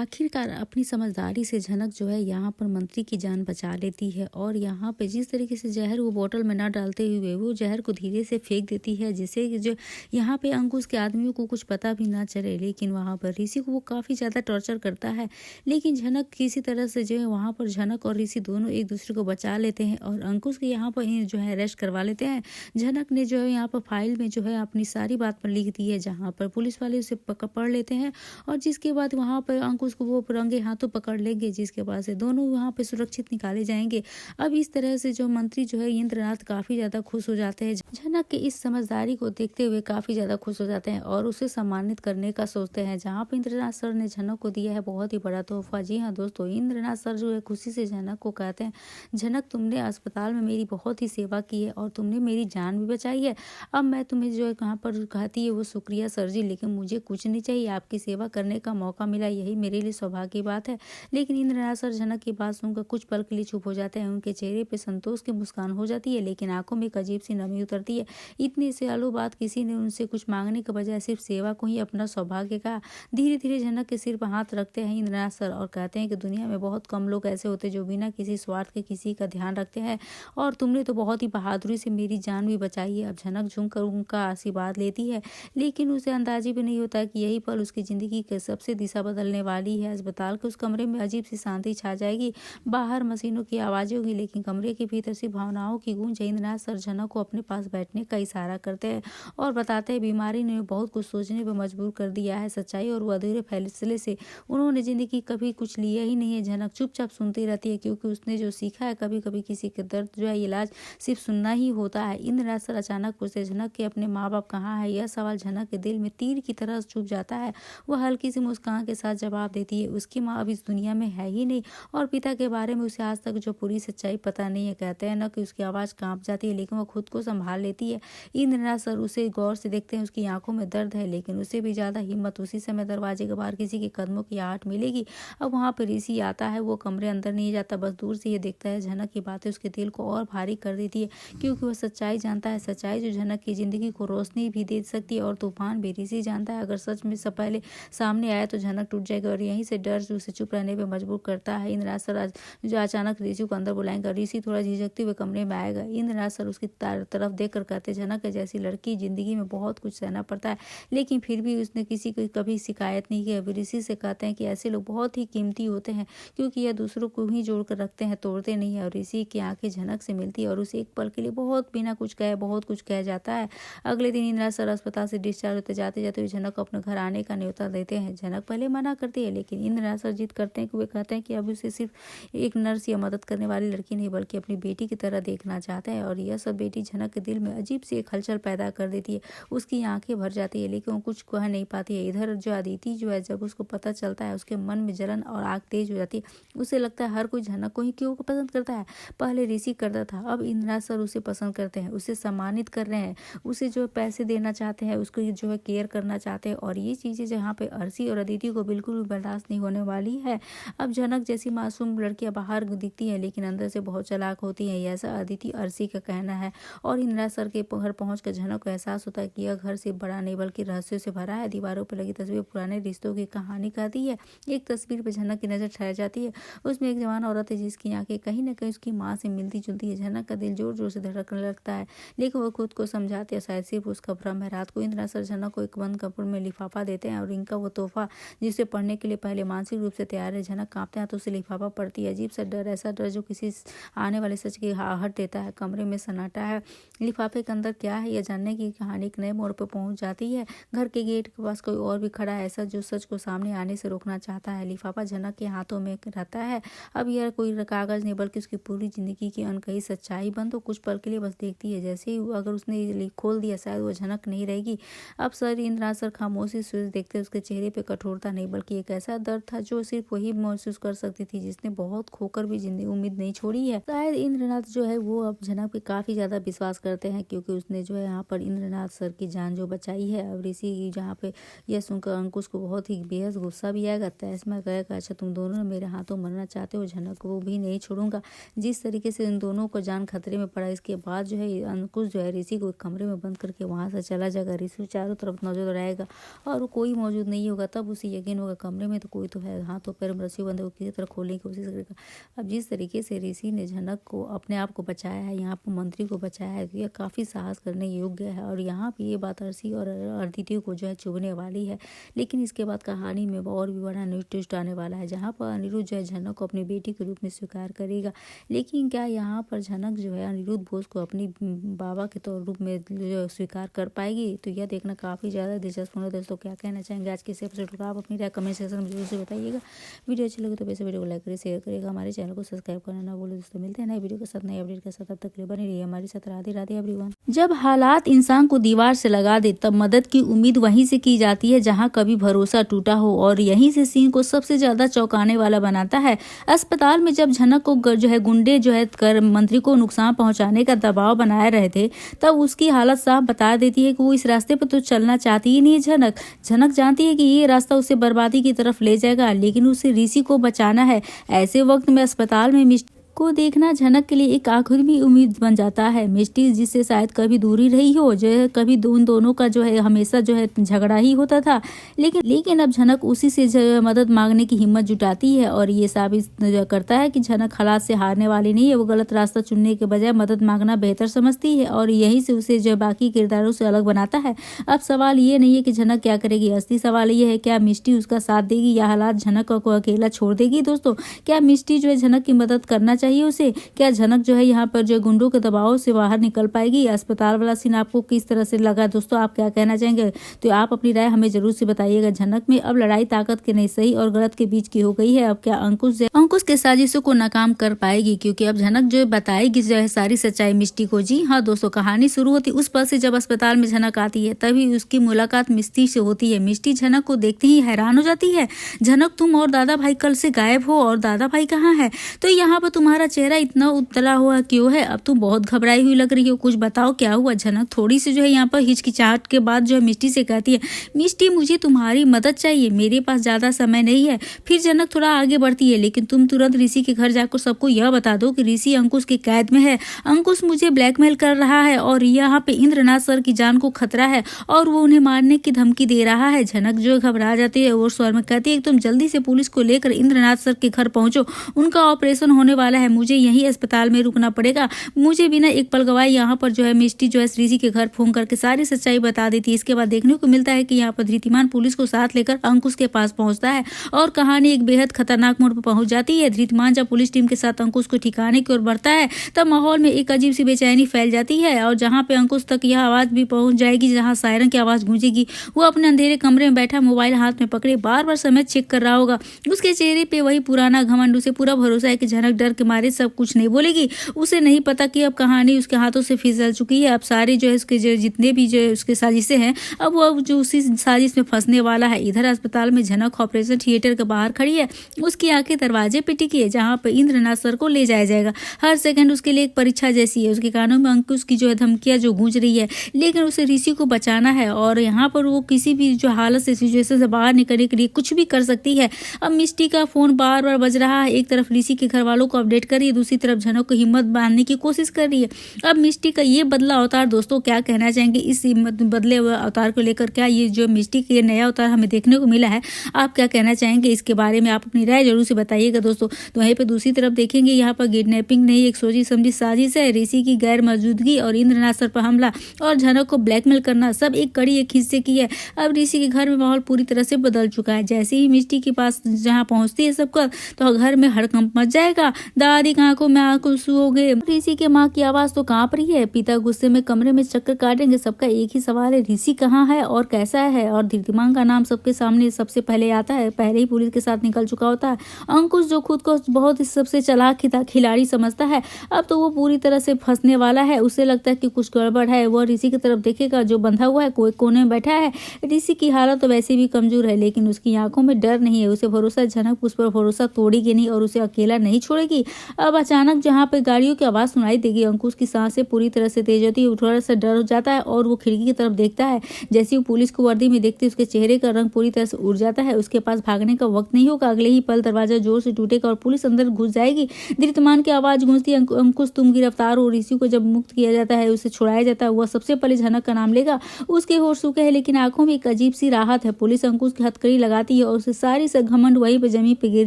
आखिरकार अपनी समझदारी से झनक जो है यहाँ पर मंत्री की जान बचा लेती है और यहाँ पे जिस तरीके से जहर वो बोतल में ना डालते हुए वो जहर को धीरे से फेंक देती है, जिससे कि जो यहाँ पे अंकुश के आदमियों को कुछ पता भी ना चले। लेकिन वहाँ पर ऋषि को वो काफ़ी ज़्यादा टॉर्चर करता है, लेकिन झनक किसी तरह से जो है वहाँ पर झनक और ऋषि दोनों एक दूसरे को बचा लेते हैं और अंकुश के यहाँ पर जो है अरेस्ट करवा लेते हैं। झनक ने जो है यहाँ पर फाइल में जो है अपनी सारी बात पर लिख दी है, जहाँ पर पुलिस वाले उसे पकड़ लेते हैं और जिसके बाद वहाँ पर अंकुश को वो रंगे हाथों पकड़ लेंगे, जिसके बाद से दोनों वहाँ पे सुरक्षित निकाले जाएंगे। अब इस तरह से जो मंत्री जो है इंद्रनाथ काफी ज्यादा खुश हो जाते हैं। झनक के इस समझदारी को देखते हुए काफी ज्यादा खुश हो जाते हैं और उसे सम्मानित करने का सोचते हैं, जहाँ पे इंद्रनाथ सर ने झनक को दिया है बहुत ही बड़ा तोहफा। जी हाँ दोस्तों, इंद्रनाथ सर जो है खुशी से झनक को कहते हैं, झनक तुमने अस्पताल में मेरी बहुत ही सेवा की है और तुमने मेरी जान भी बचाई है। अब मैं तुम्हें जो है कहाँ पर कहती है वो शुक्रिया सर जी, लेकिन मुझे कुछ नहीं चाहिए, आपकी सेवा करने का मौका मिला यही मेरे लिए सौभाग्य की बात है। लेकिन इंद्रनाथ सर झनक की बात सुनकर कुछ पल के लिए चुप हो जाते हैं। उनके चेहरे पे संतोष की मुस्कान हो जाती है, लेकिन आंखों में एक अजीब सी नमी उतरती है। इतनी सियालू बात किसी ने उनसे कुछ मांगने के बजाय सिर्फ सेवा को ही अपना सौभाग्य कहा। धीरे धीरे झनक के सिर पर हाथ रखते हैं इंद्रनाथ सर और कहते हैं कि दुनिया में बहुत कम लोग ऐसे होते जो बिना किसी स्वार्थ के किसी का ध्यान रखते हैं और तुमने तो बहुत ही बहादुरी से मेरी जान भी बचाई है। अब झनक झुककर उनका आशीर्वाद लेती है, लेकिन उसे अंदाजा भी नहीं होता कि यही पल उसकी जिंदगी के सबसे दिशा बदलने वाली है। अस्पताल के उस कमरे में अजीब सी शांति छा जाएगी। बाहर मशीनों की आवाजें होगी, लेकिन कमरे के भीतर से भावनाओं की गूंज। इंद्रनाथ सर झनक को अपने पास बैठने का इशारा करते हैं और बताते हैं बीमारी ने बहुत कुछ सोचने पर मजबूर कर दिया है। सच्चाई और वो अधूरे फैसले से उन्होंने जिंदगी कभी कुछ लिया ही नहीं है। झनक चुपचाप सुनती रहती है, क्योंकि उसने जो सीखा है कभी कभी किसी के दर्द जो है इलाज सिर्फ सुनना ही होता है। इंद्रनाथ सर अचानक पूछते, झनक के अपने माँ बाप कहाँ है? यह सवाल झनक के दिल में तीर की तरह चुभ जाता है। वह हल्की सी मुस्कान के साथ जवाब देती है, उसकी माँ अब इस दुनिया में है ही नहीं और पिता के बारे में उसे आज तक जो पूरी सच्चाई पता नहीं है। कहते हैं न कि उसकी आवाज़ कांप जाती है, लेकिन वह खुद को संभाल लेती है। इंद्रनाथ सर उसे गौर से देखते हैं, उसकी आंखों में दर्द है, लेकिन उससे भी ज्यादा हिम्मत। उसी समय दरवाजे के बाहर किसी के कदमों की आहट मिलेगी। अब वहाँ पर ऋषि आता है। वो कमरे अंदर नहीं जाता, बस दूर से ये देखता है। झनक की बातें उसके दिल को और भारी कर देती है, क्योंकि वह सच्चाई जानता है, सच्चाई जो झनक की जिंदगी को रोशनी भी दे सकती है और तूफान भी। ऋषि जानता है अगर सच में सब पहले सामने आया तो झनक टूट जाएगा और यहीं से डर जो उसे चुप रहने पे मजबूर करता है। इंद्रनाथ सर जो अचानक ऋषि को अंदर बुलाएंगे। ऋषि थोड़ा झिझकते हुए कमरे में आएगा। इंद्रनाथ सर उसकी तरफ देख कर कहते, झनक जैसी लड़की जिंदगी में बहुत कुछ सहना पड़ता है, लेकिन फिर भी उसने किसी को कभी शिकायत नहीं की। अभी ऋषि से कहते हैं कि ऐसे लोग बहुत ही कीमती होते हैं, क्योंकि यह दूसरों को ही जोड़ कर रखते हैं, तोड़ते नहीं है। और ऋषि की आंखें झनक से मिलती है और उसे एक पल के लिए बहुत बिना कुछ कहे बहुत कुछ कह जाता है। अगले दिन इंद्रनाथ सर अस्पताल से डिस्चार्ज होते जाते जाते हुए झनक को अपने घर आने का न्योता देते हैं। झनक पहले मना करती है, लेकिन इंद्रनाथ सर जिद करते हैं कि वे कहते हैं कि अब उसे सिर्फ एक नर्स या मदद करने वाली लड़की नहीं बल्कि अपनी बेटी की तरह देखना चाहते हैं। और यह सब बेटी झनक के दिल में अजीब सी एक हलचल पैदा कर देती है। उसकी आंखें भर जाती है, लेकिन वो कुछ कह नहीं पाती है। इधर जो अदिति जो है, जब उसको पता चलता है उसके मन में जलन और आग तेज हो जाती है। उसे लगता है हर कोई झनक को ही क्यों पसंद करता है। पहले ऋषि करता था, अब इंद्रनाथ सर उसे पसंद करते हैं, उसे सम्मानित कर रहे हैं, उसे जो पैसे देना चाहते हैं, उसको जो है केयर करना चाहते हैं। और ये चीजें जहाँ पे अर्शी और अदिति को बिल्कुल भी बर्दाश्त नहीं होने वाली है। अब झनक जैसी मासूम लड़कियां बाहर दिखती हैं, लेकिन अंदर से बहुत चालाक होती हैं, ऐसा अदिति अर्शी का कहना है। और इंद्रनाथ सर के घर पहुंचकर झनक को एहसास होता है कि यह घर सिर्फ बड़ा नहीं बल्कि रहस्यों से भरा है। दीवारों पर लगी तस्वीर पुराने रिश्तों की कहानी कहती है। एक तस्वीर पर झनक की नजर ठहर जाती है। उसमें एक जवान औरत है जिसकी आंखें कहीं न कहीं उसकी माँ से मिलती जुलती है। झनक का दिल जोर जोर से धड़कने लगता है, लेकिन वो खुद को समझाती है शायद सिर्फ उसका भ्रम है। रात को इंद्रनाथ सर झनक को एक बंद कपड़े में लिफाफा देते हैं और इनका वो तोहफा जिसे पढ़ने के लिए पहले मानसिक रूप से तैयार है। झनक कांपते हैं तो उसे लिफाफा पढ़ती है। अजीब सा डर, ऐसा डर जो किसी आने वाले सच की आहट देता है। कमरे में सन्नाटा है। लिफाफे के अंदर क्या है यह जानने की कहानी एक नए मोड़ पर पहुंच जाती है। घर के गेट के पास कोई और भी खड़ा है, ऐसा जो सच को सामने आने से रोकना चाहता है। लिफाफा झनक के हाथों में रहता है। अब यह कोई कागज नहीं बल्कि उसकी पूरी जिंदगी की अनकही सच्चाई। बंद तो कुछ पल के लिए बस देखती है, जैसे ही अगर उसने खोल दिया शायद वो झनक नहीं रहेगी। अब सर इंद्रनाथ सर खामोशी से देखते उसके चेहरे पे कठोरता नहीं बल्कि एक ऐसा दर्द था जो सिर्फ वही महसूस कर सकती थी जिसने बहुत खोकर भी जिंदगी उम्मीद नहीं छोड़ी है। शायद इंद्रनाथ जो है वो अब झनक पे काफी ज्यादा विश्वास करते हैं, क्योंकि उसने जो है यहाँ पर इंद्रनाथ सर की जान जो बचाई है। अब ऋषि जहाँ पे यह सुनकर अंकुश को बहुत ही बेहद गुस्सा भी आएगा। तैसमा कहेगा, अच्छा तुम दोनों मेरे हाथों मरना चाहते हो, झनक को भी नहीं छोड़ूंगा। जिस तरीके से इन दोनों को जान खतरे में पड़ा, इसके बाद जो है अंकुश जो है ऋषि को एक कमरे में बंद करके वहां से चला जाएगा। ऋषि चारों तरफ नजर रहेगा और कोई मौजूद नहीं होगा। तब उसे यकीन होगा कमरे में में तो कोई तो है, हाथों पैर में रस्सी बंधे किसी तरह खोलने की कोशिश करेगा। अब जिस तरीके से ऋषि ने झनक को अपने आप को बचाया है, यहाँ पर मंत्री को बचाया है, तो यह काफ़ी साहस करने योग्य है। और यहाँ पे ये बात अर्शी और अदिति को जो है चुभने वाली है। लेकिन इसके बाद कहानी में और भी बड़ा न्यू ट्विस्ट आने वाला है, जहाँ पर अनिरुद्ध जो है झनक को अपनी बेटी के रूप में स्वीकार करेगा। लेकिन क्या यहाँ पर झनक जो है अनिरुद्ध बोस को अपनी बाबा के तौर रूप में स्वीकार कर पाएगी? तो यह देखना काफ़ी ज़्यादा दिलचस्प होगा। दोस्तों क्या कहना चाहेंगे आज के इस एपिसोड को, आप अपनी राय कमेंट सेक्शन में जरूर से बताइएगा। वीडियो अच्छी लगे तो वैसे वीडियो को लाइक करिए, शेयर करिएगा, हमारे चैनल को सब्सक्राइब करना ना भूलें। दोस्तों मिलते हैं नए वीडियो के साथ, नए अपडेट के साथ, तब तक के लिए बने रहिए हमारे साथ। राधे राधे एवरीवन। जब हालात इंसान को दीवार से लगा दे तब मदद की उम्मीद वहीं से की जाती है जहां कभी भरोसा टूटा हो, और यहीं से सीन को सबसे ज्यादा चौंकाने वाला बनाता है। अस्पताल में जब झनक को जो है गुंडे जो है कर मंत्री को नुकसान पहुंचाने का दबाव बनाए रहे थे, तब उसकी हालत साफ बता देती है कि वो इस रास्ते पर तो चलना चाहती ही नहीं है। झनक जानती है कि ये रास्ता उसे बर्बादी की तरफ ले जाएगा, लेकिन उसे ऋषि को बचाना है। ऐसे वक्त में अस्पताल में को देखना झनक के लिए एक आखिरी उम्मीद बन जाता है। मिष्टी जिससे शायद कभी दूरी रही हो, जो है कभी दोनों का जो है हमेशा जो है झगड़ा ही होता था, लेकिन अब झनक उसी से जो है मदद मांगने की हिम्मत जुटाती है, और ये साबित करता है कि झनक हालात से हारने वाली नहीं है। वो गलत रास्ता चुनने के बजाय मदद मांगना बेहतर समझती है, और यही से उसे जो बाकी किरदारों से अलग बनाता है। अब सवाल ये नहीं है कि झनक क्या करेगी, असली सवाल ये है क्या मिष्टी उसका साथ देगी या हालात झनक को अकेला छोड़ देगी। दोस्तों क्या मिष्टी जो है झनक की मदद करना चाहिए उसे? क्या झनक जो है यहाँ पर जो गुंडों के दबाव से बाहर निकल पाएगी? अस्पताल वाला सीन आपको किस तरह से लगा? दोस्तों आप क्या कहना चाहेंगे? तो आप अपनी राय हमें जरूर से बताइएगा। झनक में अब लड़ाई ताकत के नहीं, सही और गलत के बीच की हो गई है। अब क्या अंकुश के साजिशों को नाकाम कर पाएगी? क्योंकि अब झनक जो बताएगी जो है सारी सच्चाई मिष्टी को। जी हाँ दोस्तों, कहानी शुरू होती उस पल से जब अस्पताल में झनक आती है, तभी उसकी मुलाकात मिष्टी से होती है। मिष्टी झनक को देखते ही हैरान हो जाती है। झनक तुम और दादा भाई कल से गायब हो, और दादा भाई कहाँ है? तो यहाँ पर तुम्हारा चेहरा इतना उतला हुआ क्यों है? अब तुम बहुत घबराई हुई लग रही हो, कुछ बताओ क्या हुआ? झनक थोड़ी सी जो है यहाँ पर हिचकिचाहट के बाद जो है मिष्टी से कहती है, मिष्टी मुझे तुम्हारी मदद चाहिए, मेरे पास ज्यादा समय नहीं है। फिर झनक थोड़ा आगे बढ़ती है, लेकिन तुम तुरंत ऋषि के घर जाकर सबको यह बता दो कि ऋषि अंकुश की कैद में है। अंकुश मुझे ब्लैकमेल कर रहा है, और यहाँ पे इंद्रनाथ सर की जान को खतरा है, और वो उन्हें मारने की धमकी दे रहा है। झनक जो घबरा जाती है और स्वर में कहती है, तुम जल्दी से पुलिस को लेकर इंद्रनाथ सर के घर पहुंचो, उनका ऑपरेशन होने वाला है, मुझे यही अस्पताल में रुकना पड़ेगा। मुझे बिना एक पल गवाए यहाँ पर जो है मिष्टी जो है ऋषि के घर फोन करके सारी सच्चाई बता देती है। इसके बाद देखने को मिलता है कि यहाँ पर धृतिमान पुलिस को साथ लेकर अंकुश के पास पहुंचता है, और कहानी एक बेहद खतरनाक मोड़ पर पहुंच जाती है। धृतिमान जब पुलिस टीम के साथ अंकुश को ठिकाने की ओर बढ़ता है, तब माहौल में एक अजीब सी बेचैनी फैल जाती है, और जहाँ पे अंकुश तक यह आवाज भी पहुंच जाएगी, जहाँ सायरन की आवाज गूंजेगी। वो अपने अंधेरे कमरे में बैठा मोबाइल हाथ में पकड़े बार बार समय चेक कर रहा होगा। उसके चेहरे पे वही पुराना घमंड, उसे पूरा भरोसा है कि झनक डर के मारे सब कुछ नहीं बोलेगी। उसे नहीं पता कि अब कहानी उसके हाथों से फिसल चुकी है। अब सारे जो है उसके जो जितने भी जो उसके साजिशें हैं, अब वो जो उसी साजिश में फंसने वाला है। इधर अस्पताल में झनक ऑपरेशन थिएटर के बाहर खड़ी है, उसकी आंखें दरवाजे पे टिकी है, जहाँ पर इंद्रनाथ सर को ले जाया जाएगा। हर सेकंड उसके लिए एक परीक्षा जैसी है। उसके कानों में अंकुश की जो है धमकियां जो गूंज रही है, लेकिन उसे ऋषि को बचाना है, और यहाँ पर वो किसी भी जो हालत से सिचुएशन से बाहर निकलने के लिए कुछ भी कर सकती है। अब मिष्टी का फोन बार बार बज रहा है, एक तरफ ऋषि के घर वालों को अपडेट कर रही है, दूसरी तरफ झनक को हिम्मत बांधने की कोशिश कर रही है। अब मिष्टी का ये बदला अवतार, दोस्तों क्या कहना चाहेंगे इस बदले अवतार को लेकर? क्या ये जो मिष्टी का नया अवतार हमें देखने को मिला है, आप क्या कहना चाहेंगे इसके बारे में? आप अपनी राय जरूर से बताइएगा दोस्तों। तो वहीं पे दूसरी तरफ देखेंगे, यहाँ पर किडनैपिंग नहीं एक सोची समझी साजिश है। ऋषि की गैर मौजूदगी और इंद्रनाथ सर पर हमला और झनक को ब्लैकमेल करना, सब एक कड़ी एक हिस्से की है। अब ऋषि के घर में माहौल पूरी तरह से बदल चुका है। जैसे ही मिष्टी के पास जहाँ पहुंचती है सबका, तो घर में हड़कंप मच जाएगा। दादी की आंखों में आंसू हो गए। ऋषि के माँ की आवाज तो कांप रही है। पिता गुस्से में कमरे में चक्कर काटेंगे। सबका एक ही सवाल है, ऋषि कहाँ है और कैसा है? और धृतिमान का नाम सबके सामने सबसे पहले आता है, पहले ही पुलिस के साथ निकल चुका होता है। अंकुश जो खुद को बहुत सबसे चालाक खिलाड़ी समझता है, अब तो वो पूरी तरह से फंसने वाला है। उसे लगता है कि कुछ गड़बड़ है। वो ऋषि की तरफ देखेगा जो बंधा हुआ है, कोई कोने में बैठा है। ऋषि की हालत तो वैसे भी कमजोर है, लेकिन उसकी आंखों में डर नहीं है। उसे भरोसा झनक उस पर भरोसा तोड़ेगी नहीं और उसे अकेला नहीं छोड़ेगी। अब अचानक जहाँ पे गाड़ियों की आवाज सुनाई देगी, अंकुश की सांसें पूरी तरह से तेज होती है, थोड़ा सा डर हो जाता है और वो खिड़की की तरफ देखता है। जैसे वो पुलिस को वर्दी में देखते उसके चेहरे का रंग पूरी तरह से उड़ जाता है। उसके पास भागने का वक्त नहीं होगा, अगले ही पल दरवाजा जोर से टूटेगा और पुलिस अंदर घुस जाएगी। धृतमान की आवाज गूंजती है, अंकुश तुम गिरफ्तार हो। ऋषि को जब मुक्त किया जाता है, उसे छुड़ाया जाता है, वह सबसे पहले झनक का नाम लेगा। उसके होश सूखे हैं लेकिन आंखों में एक अजीब सी राहत है। पुलिस अंकुश की हथकड़ी लगाती है और उसे सारी सा घमंड वहीं पे जमीन पे गिर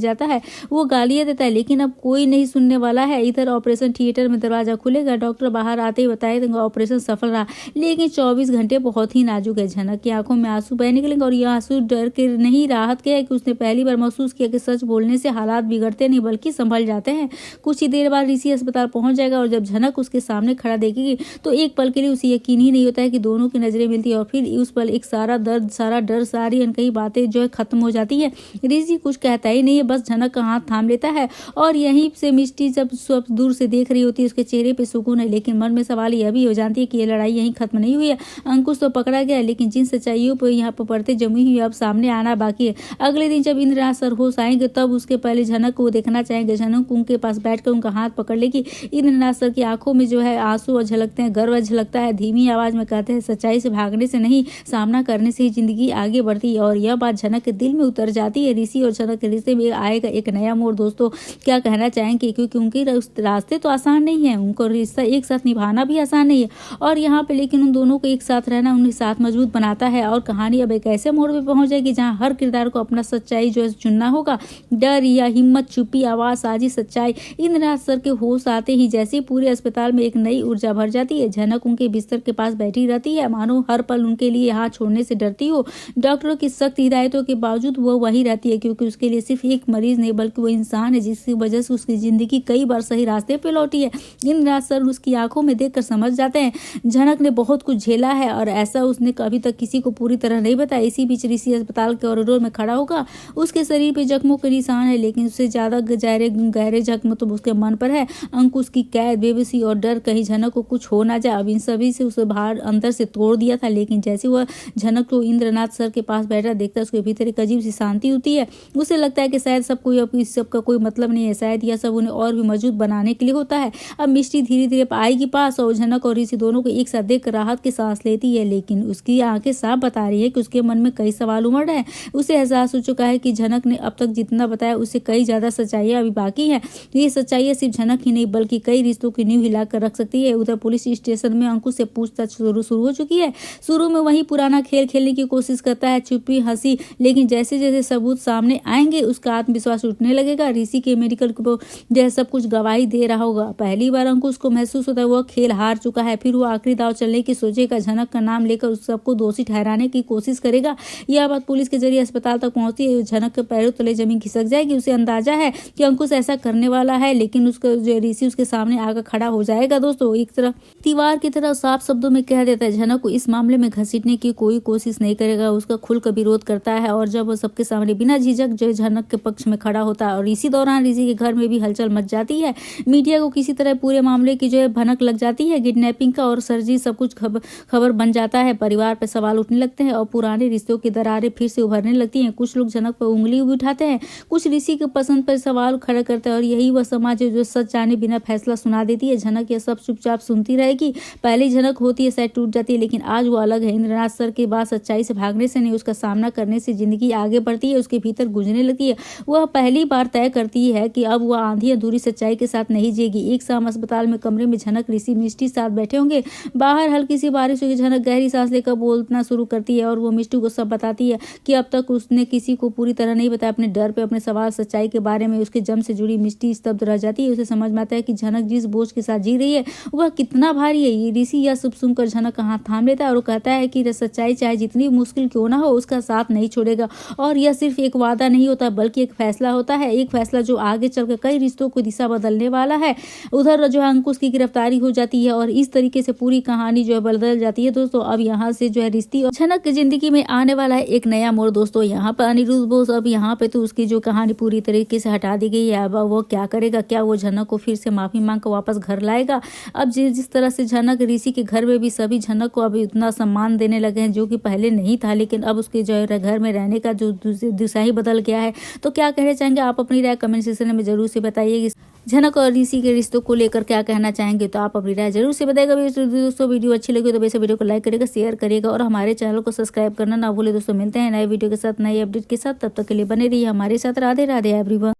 जाता है। वो गालियां देता है लेकिन अब कोई नहीं सुनने वाला है। इधर ऑपरेशन थिएटर में दरवाजा खुलेगा, डॉक्टर बाहर आते ही बताएगा ऑपरेशन सफल रहा, लेकिन 24 घंटे बहुत ही नाजुक है। झनक की आंखों में आंसू बह निकलेंगे और यह आंसू डर के नहीं, राहत के है कि उसने पहली बार महसूस किया कि सच बोलने से हालात बिगड़ते नहीं बल्कि संभल जाते हैं। कुछ ही देर बाद ऋषि अस्पताल पहुंच जाएगा और जब झनक उसके सामने खड़ा देखेगी तो एक पल के लिए उसे यकीन ही नहीं होता है कि दोनों की नजरें मिलती है और फिर उस पल एक सारा दर्द, सारा डर, सारी अनकही बातें जो है खत्म हो जाती है। ऋषि कुछ कहता ही नहीं है, बस झनक का हाथ थाम लेता है और यहीं से मिष्टी जब सब दूर से देख रही होती है उसके चेहरे पे सुकून है, लेकिन मन में सवाल यह भी हो जानती है कि यह लड़ाई यहीं खत्म नहीं हुई है। अंकुश तो पकड़ा गया लेकिन जिन सच्चाइयों पर यहाँ पर पड़ते जमी हुई अब सामने आना बाकी है। अगले दिन जब इंद्रनाथ सर होश आएंगे तब उसके पहले झनक को देखना चाहेंगे। झनक उनके पास बैठकर उनका हाथ पकड़ लेगी। इंद्रनाथ सर की आंखों में जो है आंसू झलकते हैं, गर्व झलकता है। धीमी आवाज में कहते हैं, सच्चाई से भागने से नहीं, सामना करने से ही जिंदगी आगे बढ़ती है। और यह बात झनक के दिल में उतर जाती है। ऋषि और झनक के रिश्ते में आएगा एक नया मोड़। दोस्तों क्या कहना चाहेंगे, क्योंकि उनके रास्ते तो आसान नहीं है, उनको रिश्ता एक साथ निभाना भी आसान नहीं है और यहाँ पे लेकिन उन दोनों को एक साथ रहना उन्हें साथ मजबूत बनाता है। और कहानी अब एक ऐसे मोड़ पे पहुंच जाएगी जहाँ हर किरदार को अपना सच्चाई जो है चुनना होगा। डर या हिम्मत, छुपी आवाज, साजी सच्चाई। इंद्रनाथ सर के होश आते ही जैसे पूरे अस्पताल में एक नई ऊर्जा भर जाती है। झनक उनके बिस्तर के पास बैठी रहती है, मानो हर पल उनके लिए हाथ छोड़ने से डरती हो। डॉक्टरों की सख्त हिदायतों के बावजूद वो वहीं रहती है, क्योंकि उसके लिए सिर्फ एक मरीज नहीं बल्कि वो इंसान है जिसकी वजह से उसकी जिंदगी कई बार सही रास्ते पे लौटी है। इंद्रनाथ सर उसकी आंखों में देखकर समझ जाते हैं झनक ने बहुत कुछ झेला है और ऐसा उसने कभी तक किसी को पूरी तरह नहीं बताया। इसी बीच ऋषि अस्पताल के कॉरिडोर में खड़ा होगा। उसके शरीर पे जख्मों के निशान है लेकिन उससे ज्यादा गहरे जख्म तो उसके मन पर है। अंकुश की कैद, बेबसी और डर, कहीं झनक को कुछ हो ना जाए, अब इन सभी से उसे बाहर अंदर से तोड़ दिया था। लेकिन जैसे वह झनक को इंद्रनाथ सर के पास बैठा देखता है उसके भीतर एक अजीब सी शांति होती है। उसे लगता है कि शायद सब कोई अब इस सब का कोई मतलब नहीं है, शायद यह सब उन्हें और भी मजबूत बनाने के लिए होता है। अब मिष्टी धीरे धीरे आएगी पास और झनक और ऋषि दोनों को एक साथ देख राहत की सांस लेती है, लेकिन उसकी आंखें साफ बता रही है कि उसके मन में कई सवाल उमड़ रहे हैं। उसे एहसास हो चुका है कि झनक ने अब तक जितना बताया उससे कई ज्यादा सच्चाइयां अभी बाकी है। ये सच्चाइयां सिर्फ झनक ही नहीं बल्कि कई रिश्तों की नींव हिलाकर रख सकती है। उधर पुलिस स्टेशन में अंकुश से पूछताछ शुरू हो चुकी है। शुरू में वही पुराना खेल खेलने की कोशिश करता है, छुपी हंसी, लेकिन जैसे जैसे सबूत सामने आएंगे उसका आत्मविश्वास उठने लगेगा। ऋषि के मेडिकल को जो सब कुछ गवाही दे रहा होगा। पहली बार अंकुश को महसूस होता है वह खेल हार चुका है। फिर वो आखिरी दाव चलने की सोचेगा, झनक का नाम लेकर उस सबको दोषी ठहराने की कोशिश करेगा। यह बात पुलिस के जरिए अस्पताल तक पहुंचती है। झनक के पैरों तले जमीन खिसक जाएगी। उसे अंदाजा है कि अंकुश ऐसा करने वाला है, लेकिन उसका जो ऋषि उसके सामने आकर खड़ा हो जाएगा। दोस्तों एक तरह दीवार की तरह साफ शब्दों में कह देता है झनक को इस मामले में घसीटने की कोई कोशिश नहीं करेगा। उसका खुलकर विरोध करता है और जब वो सबके सामने बिना झिझक जो झनक के पक्ष में खड़ा होता है और इसी दौरान ऋषि के घर में भी हलचल मच जाती है। मीडिया को किसी तरह पूरे मामले की जो है भनक लग जाती है। किडनैपिंग का और सर्जरी सब कुछ खबर बन जाता है। परिवार पर सवाल उठने लगते हैं और पुराने रिश्तों की दरारें फिर से उभरने लगती हैं। कुछ लोग झनक पर उंगली भी उठाते हैं, कुछ ऋषि के पसंद पर सवाल खड़ा करते हैं और यही वह समाज है जो सच जाने बिना फैसला सुना देती है। झनक यह सब चुपचाप सुनती रहेगी। पहली झनक होती है शायद टूट जाती है, लेकिन आज वो अलग है। इंद्रनाथ सर के बाद सच्चाई से भागने से नहीं, उसका सामना करने से जिंदगी आगे बढ़ती है, उसके भीतर गुजरने लगती है। वह पहली बार तय करती है कि अब वह आंधी अधूरी सच्चाई के साथ नहीं जिएगी। एक शाम अस्पताल में कमरे में झनक, ऋषि, मिष्टी साथ बैठे होंगे। बाहर हल्की सी बारिश हुई। झनक गहरी सांस लेकर बोलना शुरू करती है और वो मिष्टी को सब बताती है कि अब तक उसने किसी को पूरी तरह नहीं बताया अपने डर पे, अपने सवाल, सच्चाई के बारे में। उसके जम से जुड़ी मिष्टी स्तब्ध रह जाती है। उसे समझ में आता है कि झनक जिस बोझ के साथ जी रही है वह कितना भारी है। ये ऋषि यह सब सुनकर झनक का हाथ थाम लेता है और वो कहता है कि सच्चाई चाहे जितनी मुश्किल क्यों ना हो उसका साथ नहीं छोड़ेगा। और यह सिर्फ एक वादा नहीं होता बल्कि एक फैसला होता है, एक फैसला जो आगे चलकर कई रिश्तों को दिशा बदलने वाला है। उधर जो है अंकुश की गिरफ्तारी हो जाती है और इस तरीके से पूरी कहानी जो है बदल जाती है। दोस्तों अब यहाँ से जो है रिश्ती और झनक की जिंदगी में आने वाला है एक नया मोड़। दोस्तों यहाँ पर अनिरुद्ध बोस अब यहाँ पे तो उसकी जो कहानी पूरी तरीके से हटा दी गई है। अब वो क्या करेगा, क्या वो झनक को फिर से माफी मांग कर वापस घर लाएगा? अब जिस तरह से झनक ऋषि के घर में भी सभी झनक को अब इतना सम्मान देने लगे हैं जो कि पहले नहीं था, लेकिन अब उसके जो है घर में रहने का जो दिशा ही बदल गया है। तो क्या कहना चाहेंगे आप? अपनी राय कमेंट सेक्शन में जरूर से बताइए। झनक और ऋषि के रिश्तों को लेकर क्या कहना चाहेंगे, तो आप अपनी राय जरूर से बताएगा। दोस्तों वीडियो अच्छी लगी तो वैसे वीडियो को लाइक करेगा, शेयर करेगा और हमारे चैनल को सब्सक्राइब करना ना भूले। दोस्तों मिलते हैं नए वीडियो के साथ, नए अपडेट के साथ, तब तक के लिए बने रहिए हमारे साथ। राधे राधे एवरीवन।